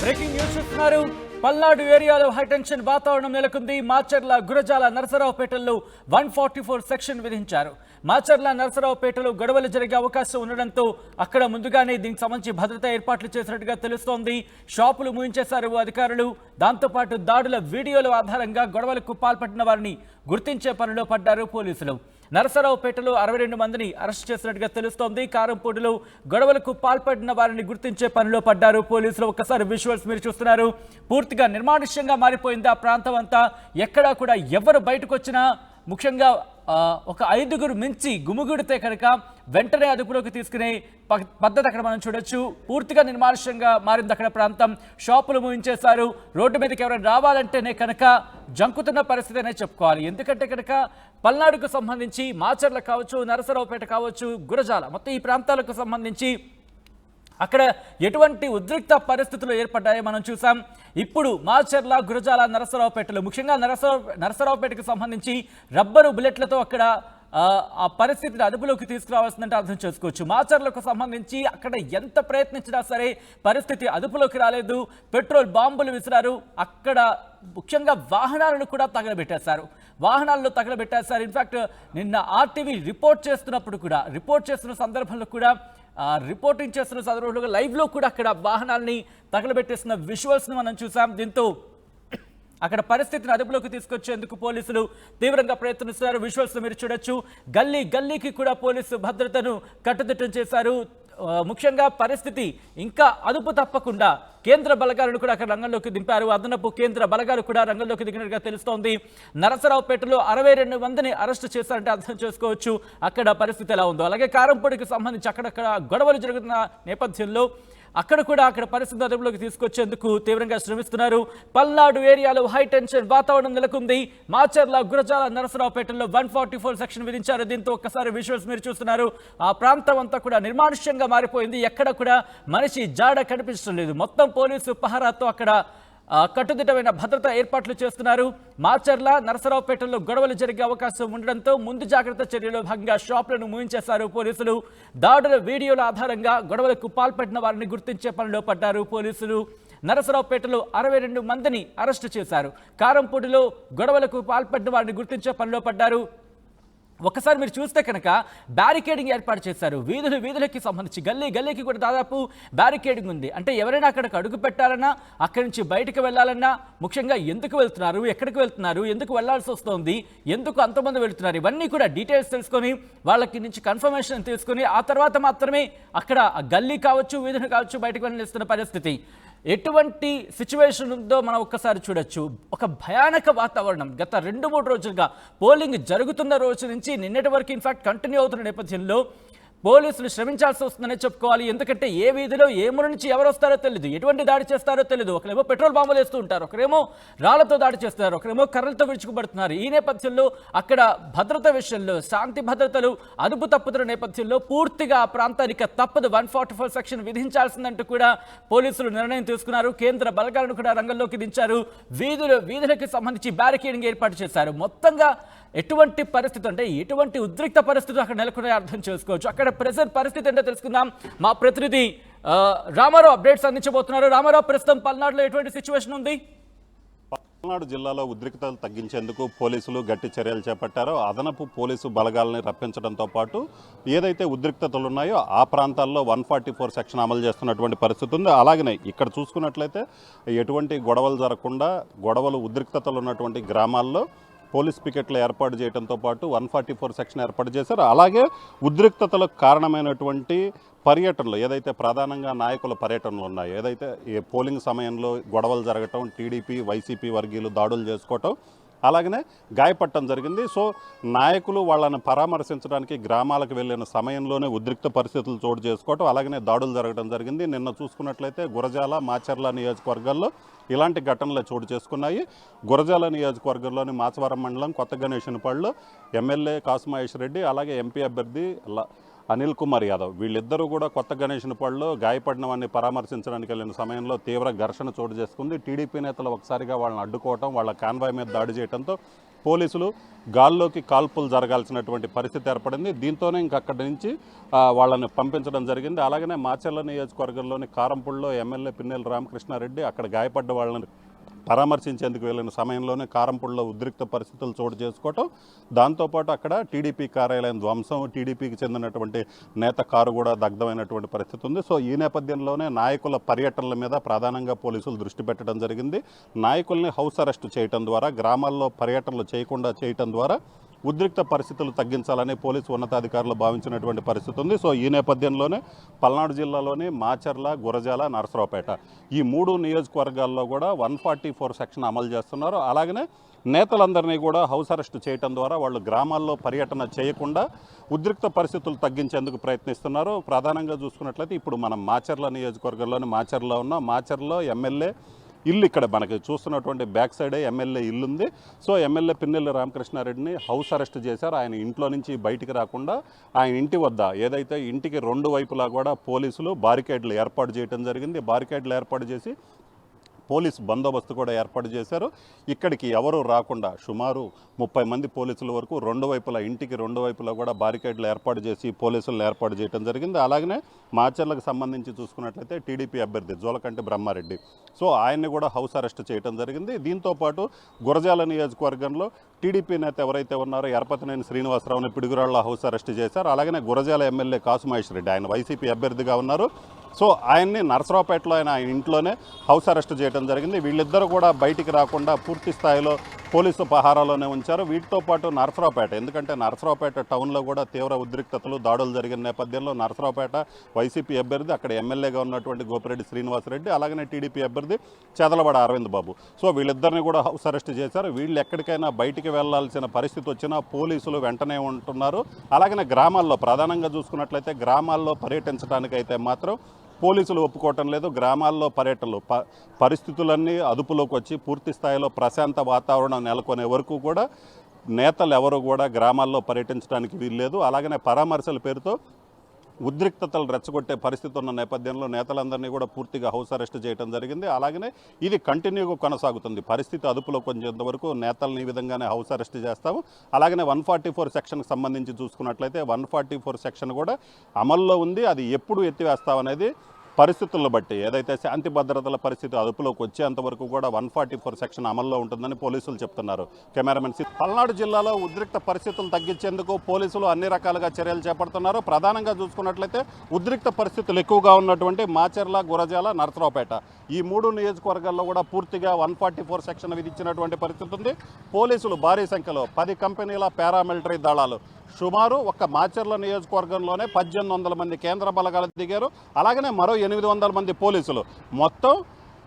Breaking news చూస్తున్నారు. పల్నాడు ఏరియాలో high tension వాతావరణం నెలకొంది. మాచర్ల, గురజాల, నరసరావుపేటల్లో 144 సెక్షన్ విధించారు. మాచర్ల, నరసరావుపేటలో గొడవలు జరిగే అవకాశం ఉండడంతో అక్కడ ముందుగానే దీనికి సంబంధించి భద్రతా ఏర్పాట్లు చేసినట్టుగా తెలుస్తోంది. షాపులు మూయించేశారు అధికారులు. దాంతోపాటు దాడుల వీడియోల ఆధారంగా గొడవలకు పాల్పడిన వారిని గుర్తించే పనిలో పడ్డారు పోలీసులు. నరసరావుపేటలో 62 మందిని అరెస్ట్ చేసినట్టుగా తెలుస్తోంది. కారంపూడిలో గొడవలకు పాల్పడిన వారిని గుర్తించే పనిలో పడ్డారు పోలీసులు. ఒక్కసారి విజువల్స్ మీరు చూస్తున్నారు. పూర్తిగా నిర్మానుష్యంగా మారిపోయింది ఆ ప్రాంతం అంతా. ఎక్కడా కూడా ఎవరు బయటకు వచ్చినా ముఖ్యంగా ఒక 5గురు మించి గుమిగూడితే కనుక వెంటనే అదుపులోకి తీసుకునే పద్ధతి అక్కడ మనం చూడొచ్చు. పూర్తిగా నిర్మానుష్యంగా మారింది అక్కడ ప్రాంతం. షాపులు మూయించేశారు. రోడ్డు మీదకి ఎవరైనా రావాలంటేనే కనుక జంకుతున్న పరిస్థితి అనే చెప్పుకోవాలి. ఎందుకంటే కనుక పల్నాడుకు సంబంధించి మాచర్ల కావచ్చు, నరసరావుపేట కావచ్చు, గురజాల, మొత్తం ఈ ప్రాంతాలకు సంబంధించి అక్కడ ఎటువంటి ఉద్రిక్త పరిస్థితులు ఏర్పడ్డాయో మనం చూసాం. ఇప్పుడు మాచర్ల, గురజాల, నరసరావుపేటలో ముఖ్యంగా నరసరావుపేటకు సంబంధించి రబ్బరు బుల్లెట్లతో అక్కడ ఆ పరిస్థితిని అదుపులోకి తీసుకురావాల్సిందంటే అర్థం చేసుకోవచ్చు. మాచర్లకు సంబంధించి అక్కడ ఎంత ప్రయత్నించినా సరే పరిస్థితి అదుపులోకి రాలేదు. పెట్రోల్ బాంబులు విసిరారు. అక్కడ ముఖ్యంగా వాహనాలను కూడా తగలబెట్టేశారు. ఇన్ఫాక్ట్ నిన్న ఆర్టీవీ రిపోర్ట్ చేస్తున్న సందర్భంలో కూడా రిపోర్టింగ్ చేస్తున్న సందర్భంలో లైవ్లో కూడా అక్కడ వాహనాల్ని తగలబెట్టేస్తున్న విజువల్స్ని మనం చూసాం. దీంతో అక్కడ పరిస్థితిని అదుపులోకి తీసుకొచ్చేందుకు పోలీసులు తీవ్రంగా ప్రయత్నిస్తున్నారు. విజువల్స్ మీరు చూడొచ్చు. గల్లీకి కూడా పోలీసు భద్రతను కట్టుదిట్టం చేశారు. ముఖ్యంగా పరిస్థితి ఇంకా అదుపు తప్పకుండా కేంద్ర బలగాలను కూడా అక్కడ రంగంలోకి దింపారు. అదనపు కేంద్ర బలగాలు కూడా రంగంలోకి దిగినట్టుగా తెలుస్తోంది. నరసరావుపేటలో 62 మందిని అరెస్టు చేశారంటే అర్థం చేసుకోవచ్చు అక్కడ పరిస్థితి ఎలా ఉందో. అలాగే కారంపూడికి సంబంధించి అక్కడక్కడ గొడవలు జరుగుతున్న నేపథ్యంలో అక్కడ పరిస్థితి అదుపులోకి తీసుకొచ్చేందుకు తీవ్రంగా శ్రమిస్తున్నారు. పల్నాడు ఏరియాలో హైటెన్షన్ వాతావరణం నెలకొంది. మాచర్ల, గురజాల, నరసరావుపేటలో 144 సెక్షన్ విధించారు. దీంతో ఒక్కసారి విజువల్స్ మీరు చూస్తున్నారు. ఆ ప్రాంతం అంతా కూడా నిర్మానుష్యంగా మారిపోయింది. ఎక్కడ కూడా మనిషి జాడ కనిపించడం లేదు. మొత్తం పోలీసు పహరాతో అక్కడ కట్టుదిట్టమైన భద్రతా ఏర్పాట్లు చేస్తున్నారు. మాచర్ల, నరసరావుపేటలో గొడవలు జరిగే అవకాశం ఉండడంతో ముందు జాగ్రత్త చర్యలో భాగంగా షాపులను మూయించేశారు పోలీసులు. దాడుల వీడియోల ఆధారంగా గొడవలకు పాల్పడిన వారిని గుర్తించే పనిలో పడ్డారు పోలీసులు. నరసరావుపేటలో 62 మందిని అరెస్టు చేశారు. కారంపూడిలో గొడవలకు పాల్పడిన వారిని గుర్తించే పనిలో పడ్డారు. ఒకసారి మీరు చూస్తే కనుక బ్యారికేడింగ్ ఏర్పాటు చేశారు. వీధులకి సంబంధించి గల్లీకి కూడా దాదాపు బ్యారికేడింగ్ ఉంది. అంటే ఎవరైనా అక్కడికి అడుగు పెట్టాలన్నా, అక్కడి నుంచి బయటకు వెళ్ళాలన్నా, ముఖ్యంగా ఎందుకు వెళ్తున్నారు, ఎక్కడికి వెళ్తున్నారు, ఎందుకు వెళ్లాల్సి వస్తుంది, ఎందుకు అంతమంది వెళ్తున్నారు, ఇవన్నీ కూడా డీటెయిల్స్ తెలుసుకొని వాళ్ళకి నుంచి కన్ఫర్మేషన్ తీసుకొని ఆ తర్వాత మాత్రమే అక్కడ గల్లీ కావచ్చు, వీధులు కావచ్చు బయటకు వెళ్ళిస్తున్న పరిస్థితి. ఎటువంటి సిచ్యువేషన్ ఉందో మనం ఒక్కసారి చూడొచ్చు. ఒక భయానక వాతావరణం గత 2-3 రోజులుగా పోలింగ్ జరుగుతున్న రోజు నుంచి నిన్నటి వరకు ఇన్ఫాక్ట్ కంటిన్యూ అవుతున్న నేపథ్యంలో పోలీసులు శ్రమించాల్సి వస్తుందనే చెప్పుకోవాలి. ఎందుకంటే ఏ వీధిలో ఏ మూల నుంచి ఎవరు వస్తారో తెలియదు, ఎటువంటి దాడి చేస్తారో తెలియదు. ఒకరేమో పెట్రోల్ బాంబులు వేస్తూ ఉంటారు, ఒకరేమో రాళ్లతో దాడి చేస్తారు, ఒకరేమో కర్రలతో విరుచుకుపడుతున్నారు. ఈ నేపథ్యంలో అక్కడ భద్రత విషయంలో శాంతి భద్రతలు అదుపు తప్పుతున్న నేపథ్యంలో పూర్తిగా ఆ ప్రాంతానికి తప్పదు 144 సెక్షన్ విధించాల్సిందంటూ కూడా పోలీసులు నిర్ణయం తీసుకున్నారు. కేంద్ర బలగాలను కూడా రంగంలోకి దించారు. వీధులకి సంబంధించి బ్యారికేడింగ్ ఏర్పాటు చేశారు. మొత్తంగా ఎటువంటి పరిస్థితి అంటే ఎటువంటి ఉద్రిక్త పరిస్థితులు అక్కడ నెలకొనే అర్థం చేసుకోవచ్చు. అక్కడ ప్రెజెంట్ పరిస్థితి ఏంటో తెలుసుకుందాం. మా ప్రతినిధి రామారావు అప్డేట్స్ అందించబోతున్నారు. రామారావు, ప్రస్తుతం పల్నాడులో ఎటువంటి సిచ్యువేషన్ ఉంది? పల్నాడు జిల్లాలో ఉద్రిక్తతలు తగ్గించేందుకు పోలీసులు గట్టి చర్యలు చేపట్టారో, అదనపు పోలీసు బలగాలని రప్పించడంతో పాటు ఏదైతే ఉద్రిక్తతలు ఉన్నాయో ఆ ప్రాంతాల్లో 144 సెక్షన్ అమలు చేస్తున్నటువంటి పరిస్థితి ఉంది. అలాగనే ఇక్కడ చూసుకున్నట్లయితే ఎటువంటి గొడవలు జరగకుండా ఉద్రిక్తతలు ఉన్నటువంటి గ్రామాల్లో పోలీస్ పికెట్లు ఏర్పాటు చేయడంతో పాటు 144 సెక్షన్ ఏర్పాటు చేశారు. అలాగే ఉద్రిక్తతలకు కారణమైనటువంటి పర్యటనలు ఏదైతే ప్రధానంగా నాయకుల పర్యటనలు ఉన్నాయో, ఏదైతే ఈ పోలింగ్ సమయంలో గొడవలు జరగటం, టీడీపీ వైసీపీ వర్గీయులు దాడులు చేసుకోవటం, అలాగనే గాయపడటం జరిగింది. సో నాయకులు వాళ్ళని పరామర్శించడానికి గ్రామాలకు వెళ్ళిన సమయంలోనే ఉద్రిక్త పరిస్థితులు చోటు చేసుకోవటం, అలాగనే దాడులు జరగడం జరిగింది. నిన్న చూసుకున్నట్లయితే గురజాల, మాచర్ల నియోజకవర్గాల్లో ఇలాంటి ఘటనలు చోటు చేసుకున్నాయి. గురజాల నియోజకవర్గంలోని మాచవరం మండలం కొత్త గణేశనపల్లిలో ఎమ్మెల్యే కాసు మహేష్ రెడ్డి, అలాగే ఎంపీ అభ్యర్థి అనిల్ కుమార్ యాదవ్ వీళ్ళిద్దరూ కూడా కొత్త గణేశనపల్లిలో గాయపడిన వారిని పరామర్శించడానికి వెళ్ళిన సమయంలో తీవ్ర ఘర్షణ చోటు చేసుకుంది. టీడీపీ నేతలు ఒకసారిగా వాళ్ళని అడ్డుకోవటం, వాళ్ళ కాన్వాయ్ మీద దాడి చేయడంతో పోలీసులు గాల్లోకి కాల్పులు జరగాల్సినటువంటి పరిస్థితి ఏర్పడింది. దీంతోనే ఇంక అక్కడి నుంచి వాళ్ళని పంపించడం జరిగింది. అలాగనే మాచర్ల నియోజకవర్గంలోని కారంపూడిలో ఎమ్మెల్యే పిన్నెల్లి రామకృష్ణారెడ్డి అక్కడ గాయపడ్డ వాళ్ళని పరామర్శించేందుకు వెళ్ళిన సమయంలోనే కారంపూడిలో ఉద్రిక్త పరిస్థితులు చోటు చేసుకోవటం, దాంతోపాటు అక్కడ టీడీపీ కార్యాలయం ధ్వంసం, టీడీపీకి చెందినటువంటి నేత కారు కూడా దగ్ధమైనటువంటి పరిస్థితి ఉంది. సో ఈ నేపథ్యంలోనే నాయకుల పర్యటనల మీద ప్రధానంగా పోలీసులు దృష్టి పెట్టడం జరిగింది. నాయకుల్ని హౌస్ అరెస్ట్ చేయడం ద్వారా, గ్రామాల్లో పర్యటనలు చేయకుండా చేయడం ద్వారా ఉద్రిక్త పరిస్థితులు తగ్గించాలని పోలీసు ఉన్నతాధికారులు భావించినటువంటి పరిస్థితి ఉంది. సో ఈ నేపథ్యంలోనే పల్నాడు జిల్లాలోని మాచర్ల, గురజాల, నరసరావుపేట ఈ 3 నియోజకవర్గాల్లో కూడా 144 సెక్షన్ అమలు చేస్తున్నారు. అలాగనే నేతలందరినీ కూడా హౌస్ అరెస్ట్ చేయడం ద్వారా వాళ్ళు గ్రామాల్లో పర్యటన చేయకుండా ఉద్రిక్త పరిస్థితులు తగ్గించేందుకు ప్రయత్నిస్తున్నారు. ప్రధానంగా చూసుకున్నట్లయితే ఇప్పుడు మనం మాచర్ల నియోజకవర్గంలోని మాచర్లో ఉన్నాం. మాచర్లో ఎమ్మెల్యే ఇల్లు ఇక్కడ మనకి చూస్తున్నటువంటి బ్యాక్ సైడే ఎమ్మెల్యే ఇల్లు ఉంది. సో ఎమ్మెల్యే పిన్నెల్లి రామకృష్ణారెడ్డిని హౌస్ అరెస్ట్ చేశారు. ఆయన ఇంట్లో నుంచి బయటికి రాకుండా ఆయన ఇంటి వద్ద ఏదైతే ఇంటికి 2 వైపులా కూడా పోలీసులు బారికేడ్లు ఏర్పాటు చేయడం జరిగింది. బారికేడ్లు ఏర్పాటు చేసి పోలీస్ బందోబస్తు కూడా ఏర్పాటు చేశారు. ఇక్కడికి ఎవరు రాకుండా సుమారు 30 మంది పోలీసుల వరకు 2 వైపులా ఇంటికి 2 వైపులా కూడా బారికేడ్లు ఏర్పాటు చేసి పోలీసులను ఏర్పాటు చేయడం జరిగింది. అలాగనే మాచర్లకు సంబంధించి చూసుకున్నట్లయితే టీడీపీ అభ్యర్థి జోలకంటి బ్రహ్మారెడ్డి, సో ఆయన్ని కూడా హౌస్ అరెస్ట్ చేయడం జరిగింది. దీంతోపాటు గురజాల నియోజకవర్గంలో టీడీపీ నేత ఎవరైతే ఉన్నారో ఎరపతినేని శ్రీనివాసరావుని పిడుగురాళ్ళ హౌస్ అరెస్ట్ చేశారు. అలాగనే గురజాల ఎమ్మెల్యే కాసు మహేష్ రెడ్డి, ఆయన వైసీపీ అభ్యర్థిగా ఉన్నారు. సో ఆయన్ని నరసరావుపేటలో ఆయన ఇంట్లోనే హౌస్ అరెస్ట్ చేయడం జరిగింది. వీళ్ళిద్దరూ కూడా బయటికి రాకుండా పూర్తి స్థాయిలో పోలీసు పహారాలోనే ఉంచారు. వీటితో పాటు నరసరావుపేట, ఎందుకంటే నరసరావుపేట టౌన్లో కూడా తీవ్ర ఉద్రిక్తతలు, దాడులు జరిగిన నేపథ్యంలో నరసరావుపేట వైసీపీ అభ్యర్థి, అక్కడ ఎమ్మెల్యేగా ఉన్నటువంటి గోపిరెడ్డి శ్రీనివాసరెడ్డి, అలాగనే టీడీపీ అభ్యర్థి చెదలవాడ అరవింద్ బాబు, సో వీళ్ళిద్దరిని కూడా హౌస్ అరెస్ట్ చేశారు. వీళ్ళు ఎక్కడికైనా బయటికి వెళ్లాల్సిన పరిస్థితి వచ్చినా పోలీసులు వెంటనే ఉంటున్నారు. అలాగనే గ్రామాల్లో ప్రధానంగా చూసుకున్నట్లయితే గ్రామాల్లో పర్యటించడానికైతే మాత్రం పోలీసులు ఒప్పుకోవటం లేదు. గ్రామాల్లో పర్యటనలు పరిస్థితులన్నీ అదుపులోకి వచ్చి పూర్తి స్థాయిలో ప్రశాంత వాతావరణం నెలకొనే వరకు కూడా నేతలు ఎవరు కూడా గ్రామాల్లో పర్యటించడానికి వీల్లేదు. అలాగనే పరామర్శల పేరుతో ఉద్రిక్తతలు రెచ్చగొట్టే పరిస్థితి ఉన్న నేపథ్యంలో నేతలందరినీ కూడా పూర్తిగా హౌస్ అరెస్ట్ చేయడం జరిగింది. అలాగనే ఇది కంటిన్యూగా కొనసాగుతుంది. పరిస్థితి అదుపులోకి వచ్చేంత వరకు నేతలను ఈ విధంగానే హౌస్ అరెస్ట్ చేస్తాము. అలాగనే 144 సెక్షన్కి సంబంధించి చూసుకున్నట్లయితే 144 సెక్షన్ కూడా అమల్లో ఉంది. అది ఎప్పుడు ఎత్తివేస్తామనేది పరిస్థితులను బట్టి, ఏదైతే శాంతి భద్రతల పరిస్థితి అదుపులోకి వచ్చేంతవరకు కూడా 144 సెక్షన్ అమల్లో ఉంటుందని పోలీసులు చెప్తున్నారు. కెమెరామెన్ పల్నాడు జిల్లాలో ఉద్రిక్త పరిస్థితులు తగ్గించేందుకు పోలీసులు అన్ని రకాలుగా చర్యలు చేపడుతున్నారు. ప్రధానంగా చూసుకున్నట్లయితే ఉద్రిక్త పరిస్థితులు ఎక్కువగా ఉన్నటువంటి మాచర్ల, గురజాల, నరసరావుపేట ఈ 3 నియోజకవర్గాల్లో కూడా పూర్తిగా 144 సెక్షన్ విధించినటువంటి పరిస్థితి ఉంది. పోలీసులు భారీ సంఖ్యలో 10 కంపెనీల పారామిలిటరీ దళాలు సుమారు ఒక్క మాచర్ల నియోజకవర్గంలోనే 1800 మంది కేంద్ర బలగాలు దిగారు. అలాగనే మరో 800 మంది పోలీసులు, మొత్తం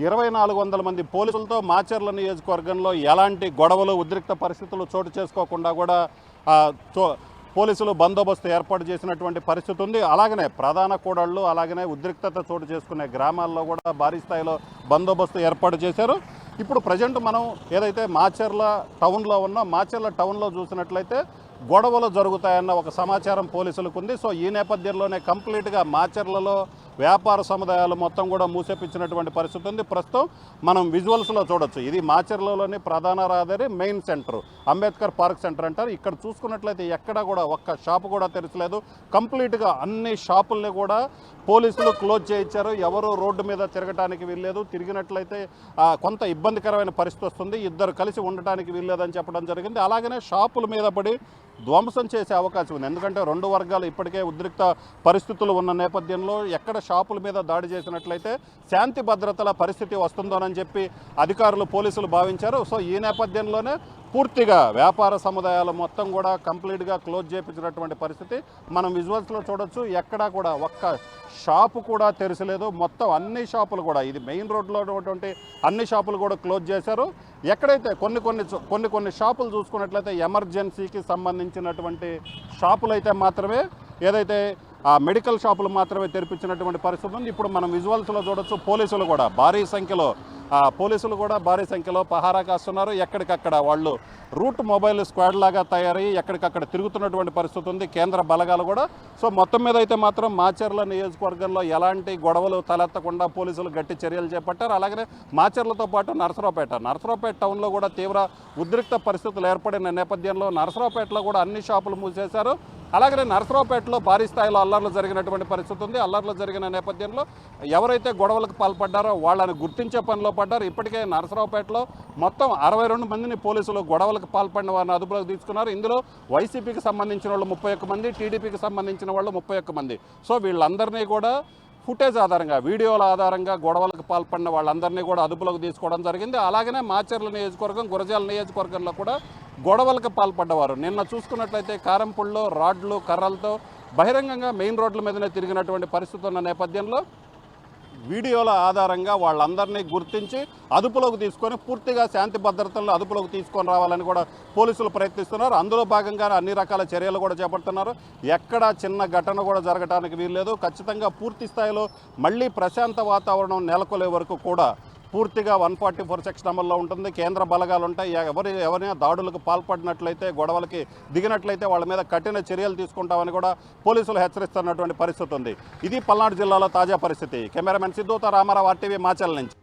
2400 మంది పోలీసులతో మాచర్ల నియోజకవర్గంలో ఎలాంటి గొడవలు, ఉద్రిక్త పరిస్థితులు చోటు చేసుకోకుండా కూడా పోలీసులు బందోబస్తు ఏర్పాటు చేసినటువంటి పరిస్థితి ఉంది. అలాగనే ప్రధాన కూడళ్లు, అలాగనే ఉద్రిక్తత చోటు చేసుకునే గ్రామాల్లో కూడా భారీ స్థాయిలో బందోబస్తు ఏర్పాటు చేశారు. ఇప్పుడు ప్రజెంట్ మనం ఏదైతే మాచర్ల టౌన్లో ఉన్నాం, మాచర్ల టౌన్లో చూసినట్లయితే గొడవలు జరుగుతాయన్న ఒక సమాచారం పోలీసులకు ఉంది. సో ఈ నేపథ్యంలోనే కంప్లీట్గా మాచర్లలో వ్యాపార సముదాయాలు మొత్తం కూడా మూసేపించినటువంటి పరిస్థితి ఉంది. ప్రస్తుతం మనం విజువల్స్లో చూడొచ్చు. ఇది మాచర్లలోని ప్రధాన రహదారి main centre, Ambedkar park centre అంటారు. ఇక్కడ చూసుకున్నట్లయితే ఎక్కడా కూడా ఒక్క షాపు కూడా తెరచలేదు. కంప్లీట్గా అన్ని షాపుల్ని కూడా పోలీసులు క్లోజ్ చేయించారు. ఎవరు రోడ్డు మీద తిరగటానికి వీల్లేదు. తిరిగినట్లయితే కొంత ఇబ్బందికరమైన పరిస్థితి వస్తుంది. ఇద్దరు కలిసి ఉండటానికి వీల్లేదని చెప్పడం జరిగింది. అలాగనే షాపుల మీద పడి ధ్వంసం చేసే అవకాశం ఉంది. ఎందుకంటే 2 వర్గాలు ఇప్పటికే ఉద్రిక్త పరిస్థితులు ఉన్న నేపథ్యంలో ఎక్కడ షాపుల మీద దాడి చేసినట్లయితే శాంతి భద్రతల పరిస్థితి వస్తుందోనని చెప్పి అధికారులు, పోలీసులు భావించారు. సో ఈ నేపథ్యంలోనే పూర్తిగా వ్యాపార సముదాయాలు మొత్తం కూడా కంప్లీట్గా క్లోజ్ చేయించినటువంటి పరిస్థితి మనం విజువల్స్లో చూడొచ్చు. ఎక్కడా కూడా ఒక్క షాపు కూడా తెరచలేదు. మొత్తం అన్ని షాపులు కూడా, ఇది మెయిన్ రోడ్లో ఉన్నటువంటి అన్ని షాపులు కూడా క్లోజ్ చేశారు. ఎక్కడైతే కొన్ని షాపులు చూసుకున్నట్లయితే ఎమర్జెన్సీకి సంబంధించినటువంటి షాపులు అయితే మాత్రమే ఏదైతే ఆ మెడికల్ షాపులు మాత్రమే తెరిపించినటువంటి పరిస్థితి ఉంది. ఇప్పుడు మనం విజువల్స్లో చూడొచ్చు, పోలీసులు కూడా భారీ సంఖ్యలో పహారా కాస్తున్నారు. ఎక్కడికక్కడ వాళ్ళు రూట్ మొబైల్ స్క్వాడ్ లాగా తయారయ్యి ఎక్కడికక్కడ తిరుగుతున్నటువంటి పరిస్థితి ఉంది, కేంద్ర బలగాలు కూడా. సో మొత్తం మీద అయితే మాత్రం మాచర్ల నియోజకవర్గంలో ఎలాంటి గొడవలు తలెత్తకుండా పోలీసులు గట్టి చర్యలు చేపట్టారు. అలాగనే మాచర్లతో పాటు నరసరావుపేట టౌన్లో కూడా తీవ్ర ఉద్రిక్త పరిస్థితులు ఏర్పడిన నేపథ్యంలో నరసరావుపేటలో కూడా అన్ని షాపులు మూసేశారు. అలాగనే నరసరావుపేటలో భారీ స్థాయిలో అల్లర్లు జరిగినటువంటి పరిస్థితి ఉంది. అల్లర్లు జరిగిన నేపథ్యంలో ఎవరైతే గొడవలకు పాల్పడ్డారో వాళ్ళని గుర్తించే పనిలో పడ్డారు. ఇప్పటికే నరసరావుపేటలో మొత్తం 62 మందిని పోలీసులు గొడవలకు పాల్పడిన వారిని అదుపులోకి తీసుకున్నారు. ఇందులో వైసీపీకి సంబంధించిన వాళ్ళు 31 మంది, టీడీపీకి సంబంధించిన వాళ్ళు 31 మంది. సో వీళ్ళందరినీ కూడా ఫుటేజ్ ఆధారంగా, వీడియోల ఆధారంగా గొడవలకు పాల్పడిన వాళ్ళందరినీ కూడా అదుపులోకి తీసుకోవడం జరిగింది. అలాగనే మాచర్ల నియోజకవర్గం, గురజాల నియోజకవర్గంలో కూడా గొడవలకు పాల్పడ్డవారు నిన్న చూసుకున్నట్లయితే కారంపూడిలో రాడ్లు కర్రలతో బహిరంగంగా మెయిన్ రోడ్ల మీదనే తిరిగినటువంటి పరిస్థితి ఉన్న నేపథ్యంలో వీడియోల ఆధారంగా వాళ్ళందరినీ గుర్తించి అదుపులోకి తీసుకొని పూర్తిగా శాంతి భద్రతలను అదుపులోకి తీసుకొని రావాలని కూడా పోలీసులు ప్రయత్నిస్తున్నారు. అందులో భాగంగానే అన్ని రకాల చర్యలు కూడా చేపడుతున్నారు. ఎక్కడా చిన్న ఘటన కూడా జరగడానికి వీల్లేదు. ఖచ్చితంగా పూర్తి స్థాయిలో మళ్ళీ ప్రశాంత వాతావరణం నెలకొలే వరకు కూడా పూర్తిగా 144 సెక్షన్ అమల్లో ఉంటుంది. కేంద్ర బలగాలు ఉంటాయి. ఎవరైనా దాడులకు పాల్పడినట్లయితే, గొడవలకి దిగినట్లయితే వాళ్ళ మీద కఠిన చర్యలు తీసుకుంటామని కూడా పోలీసులు హెచ్చరిస్తున్నటువంటి పరిస్థితి ఉంది. ఇది పల్నాడు జిల్లాలో తాజా పరిస్థితి. కెమెరామెన్ సిద్ధుతో రామారావు, RTV, మాచర్ల నుంచి.